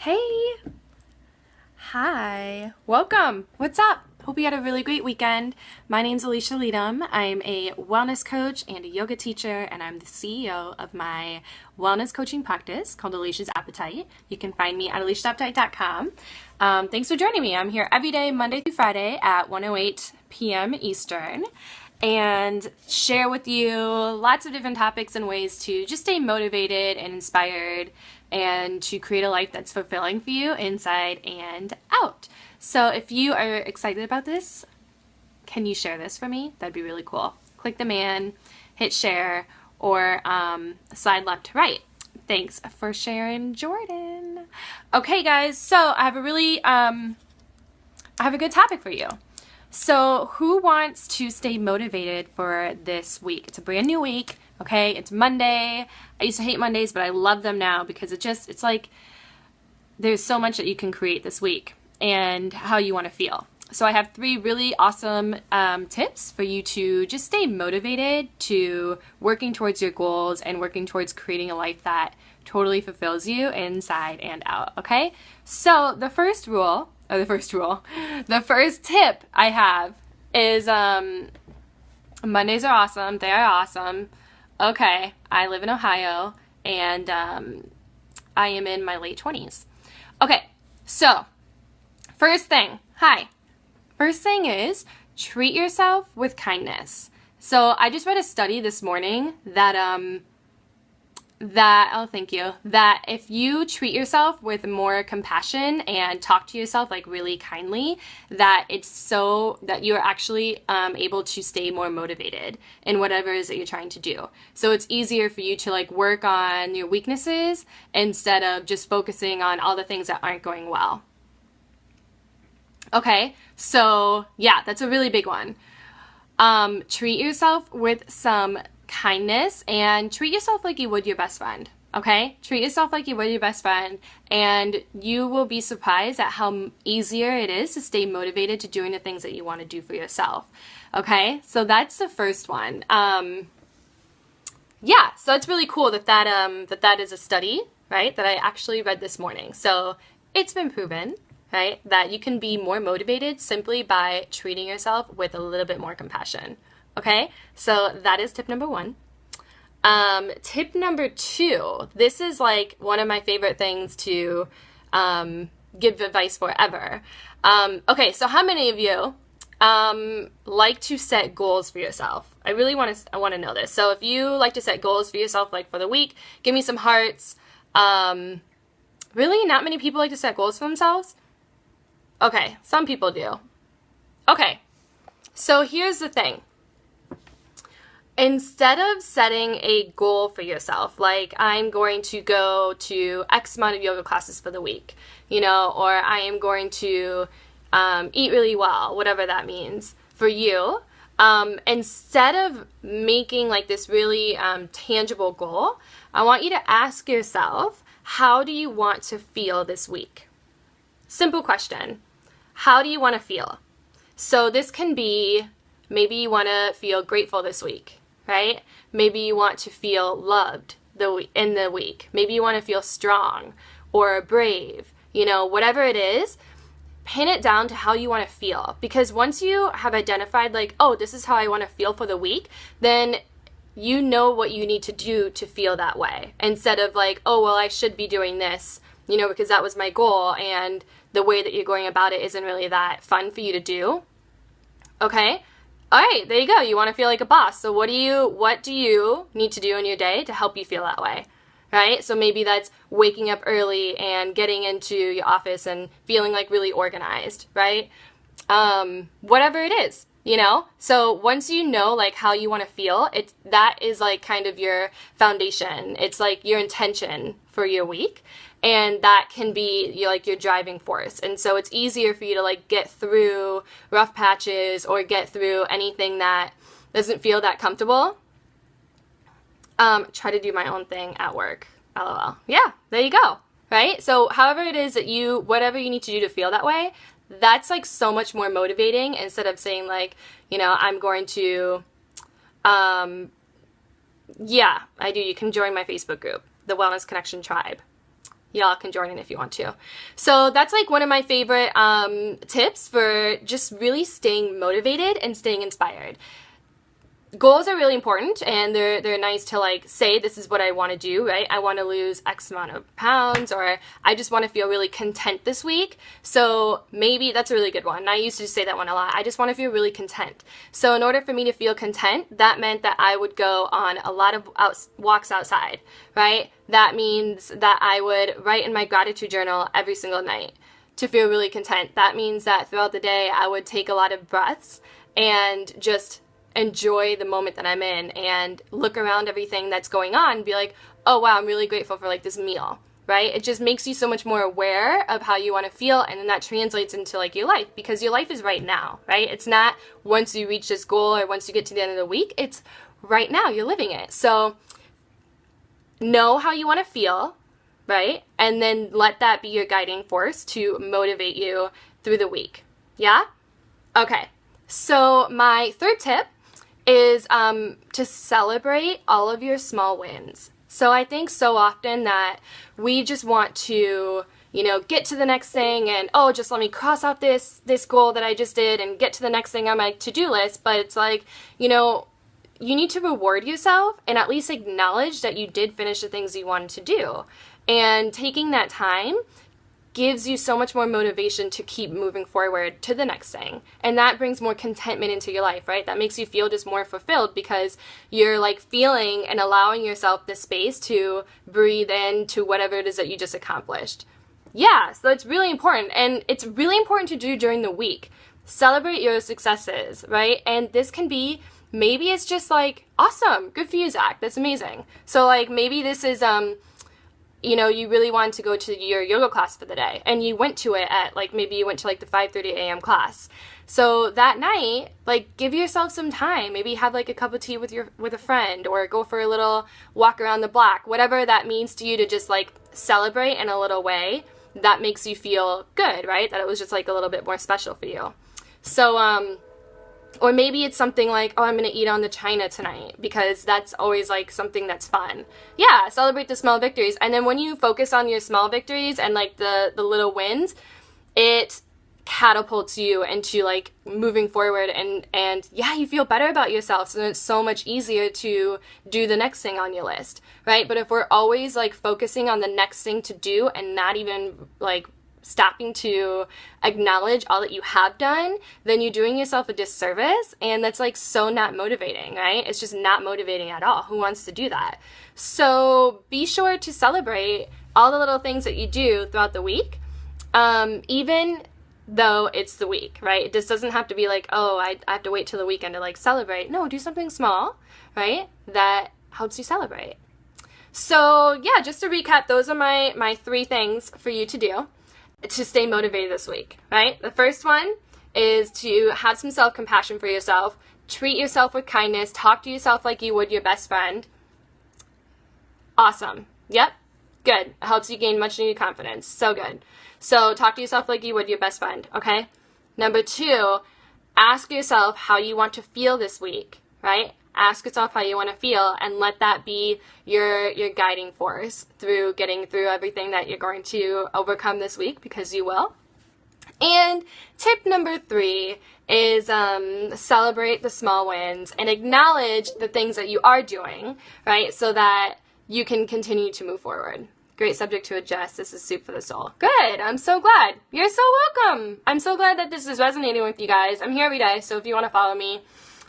Hey! Hi! Welcome! What's up? Hope you had a really great weekend. My name's Alicia Leadham. I'm a wellness coach and a yoga teacher, and I'm the CEO of my wellness coaching practice called Alisha's Appetite. You can find me at alishasappetite.com. Thanks for joining me. I'm here every day, Monday through Friday at 1:08 p.m. Eastern, and share with you lots of different topics and ways to just stay motivated and inspired and to create a life that's fulfilling for you inside and out. So if you are excited about this, can you share this for me? That'd be really cool. Click the man, hit share, or slide left to right. Thanks for sharing, Jordan. Okay, guys, so I have a good topic for you. So who wants to stay motivated for this week? It's a brand new week, okay? It's Monday. I used to hate Mondays, but I love them now because it's like there's so much that you can create this week and how you want to feel. So I have 3 really awesome tips for you to just stay motivated to working towards your goals and working towards creating a life that totally fulfills you inside and out, okay? So the first tip I have is Mondays are awesome. They are awesome. Okay, I live in Ohio and I am in my late 20s. Okay, so first thing is treat yourself with kindness. So I just read a study this morning that that if you treat yourself with more compassion and talk to yourself like really kindly, that you're actually able to stay more motivated in whatever it is that you're trying to do. So it's easier for you to like work on your weaknesses instead of just focusing on all the things that aren't going well. Okay, so yeah, that's a really big one. Treat yourself with some kindness and treat yourself like you would your best friend. Okay? Treat yourself like you would your best friend, and you will be surprised at how easier it is to stay motivated to doing the things that you want to do for yourself. Okay? So that's the first one. Yeah, so it's really cool that is a study, right? That I actually read this morning. So it's been proven, right, that you can be more motivated simply by treating yourself with a little bit more compassion. Okay, so that is tip number 1. Tip number 2, this is like one of my favorite things to give advice for ever. Okay, so how many of you like to set goals for yourself? I want to know this. So if you like to set goals for yourself, like for the week, give me some hearts. Really, not many people like to set goals for themselves? Okay, some people do. Okay, so here's the thing. Instead of setting a goal for yourself, like I'm going to go to X amount of yoga classes for the week, or I am going to eat really well, whatever that means for you, instead of making like this really tangible goal, I want you to ask yourself, how do you want to feel this week? Simple question. How do you want to feel? So this can be, maybe you want to feel grateful this week. Right? Maybe you want to feel loved in the week. Maybe you want to feel strong or brave. Whatever it is, pin it down to how you want to feel. Because once you have identified like, oh, this is how I want to feel for the week, then you know what you need to do to feel that way. Instead of like, oh, well, I should be doing this, because that was my goal and the way that you're going about it isn't really that fun for you to do. Okay? All right, there you go. You want to feel like a boss. So what do you need to do in your day to help you feel that way, right? So maybe that's waking up early and getting into your office and feeling like really organized, right? Whatever it is, So once you know like how you want to feel, that is like kind of your foundation. It's like your intention for your week. And that can be your driving force. And so it's easier for you to like get through rough patches or get through anything that doesn't feel that comfortable. Try to do my own thing at work. LOL. Yeah, there you go. Right? So however it is that whatever you need to do to feel that way, that's like so much more motivating instead of saying like, I'm going to, yeah, I do. You can join my Facebook group, the Wellness Connection Tribe. y'all can join in if you want to. So that's like one of my favorite tips for just really staying motivated and staying inspired. Goals are really important, and they're nice to like say, this is what I want to do, right? I want to lose X amount of pounds, or I just want to feel really content this week. So maybe that's a really good one. I used to say that one a lot. I just want to feel really content. So in order for me to feel content, that meant that I would go on a lot of walks outside, right? That means that I would write in my gratitude journal every single night to feel really content. That means that throughout the day, I would take a lot of breaths and just enjoy the moment that I'm in and look around everything that's going on and be like, oh wow, I'm really grateful for like this meal, right? It just makes you so much more aware of how you want to feel, and then that translates into like your life, because your life is right now, right? It's not once you reach this goal or once you get to the end of the week, it's right now, you're living it. So know how you want to feel, right? And then let that be your guiding force to motivate you through the week. Yeah? Okay. So my third tip is to celebrate all of your small wins. So I think so often that we just want to, you know, get to the next thing and, oh, just let me cross off this goal that I just did and get to the next thing on my to-do list. But it's like, you know, you need to reward yourself and at least acknowledge that you did finish the things you wanted to do. And taking that time gives you so much more motivation to keep moving forward to the next thing. And that brings more contentment into your life, right? That makes you feel just more fulfilled because you're like feeling and allowing yourself the space to breathe into whatever it is that you just accomplished. Yeah, so it's really important. And it's really important to do during the week. Celebrate your successes, right? And this can be, maybe it's just like, awesome, good for you, Zach, that's amazing. So like maybe this is, you know, you really wanted to go to your yoga class for the day and you went to it at like, maybe you went to like the 5:30 a.m. class. So that night, like give yourself some time, maybe have like a cup of tea with a friend, or go for a little walk around the block, whatever that means to you, to just like celebrate in a little way that makes you feel good, right? That it was just like a little bit more special for you. So, or maybe it's something like, oh, I'm going to eat on the china tonight, because that's always like something that's fun. Yeah, celebrate the small victories. And then when you focus on your small victories and like the little wins, it catapults you into like moving forward, and yeah, you feel better about yourself. So it's so much easier to do the next thing on your list, right? But if we're always like focusing on the next thing to do and not even like stopping to acknowledge all that you have done, then you're doing yourself a disservice, and that's like so not motivating, right? It's just not motivating at all. Who wants to do that? So be sure to celebrate all the little things that you do throughout the week, even though it's the week, right? It just doesn't have to be like, oh, I have to wait till the weekend to like celebrate. No, do something small, right? That helps you celebrate. So yeah, just to recap, those are my 3 things for you to do to stay motivated this week, right? The first one is to have some self-compassion for yourself, treat yourself with kindness, talk to yourself like you would your best friend. Awesome. Yep. Good. It helps you gain much needed confidence. So good. So talk to yourself like you would your best friend, okay? Number 2, ask yourself how you want to feel this week, right? Ask yourself how you want to feel, and let that be your guiding force through getting through everything that you're going to overcome this week, because you will. And tip number 3 is celebrate the small wins and acknowledge the things that you are doing, right? So that you can continue to move forward. Great subject to adjust. This is soup for the soul. Good. I'm so glad. You're so welcome. I'm so glad that this is resonating with you guys. I'm here every day, so if you want to follow me,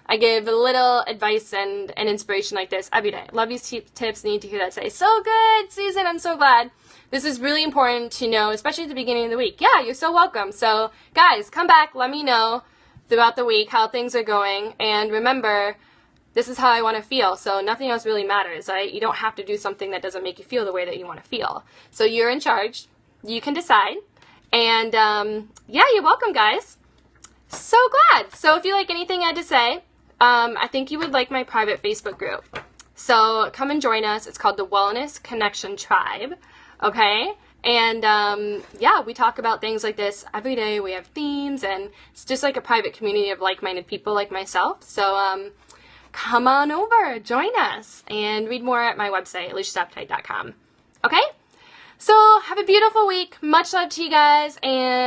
I give a little advice and inspiration like this every day. Love these tips. Need to hear that say, so good, Susan. I'm so glad. This is really important to know, especially at the beginning of the week. Yeah, you're so welcome. So guys, come back. Let me know throughout the week how things are going. And remember, this is how I want to feel. So nothing else really matters, right? You don't have to do something that doesn't make you feel the way that you want to feel. So you're in charge. You can decide. And yeah, you're welcome, guys. So glad. So if you like anything I had to say, I think you would like my private Facebook group. So come and join us. It's called the Wellness Connection Tribe. Okay? And yeah, we talk about things like this every day. We have themes, and it's just like a private community of like-minded people like myself. So come on over, join us, and read more at my website, alishasappetite.com. Okay? So have a a beautiful week. Much love to you guys, and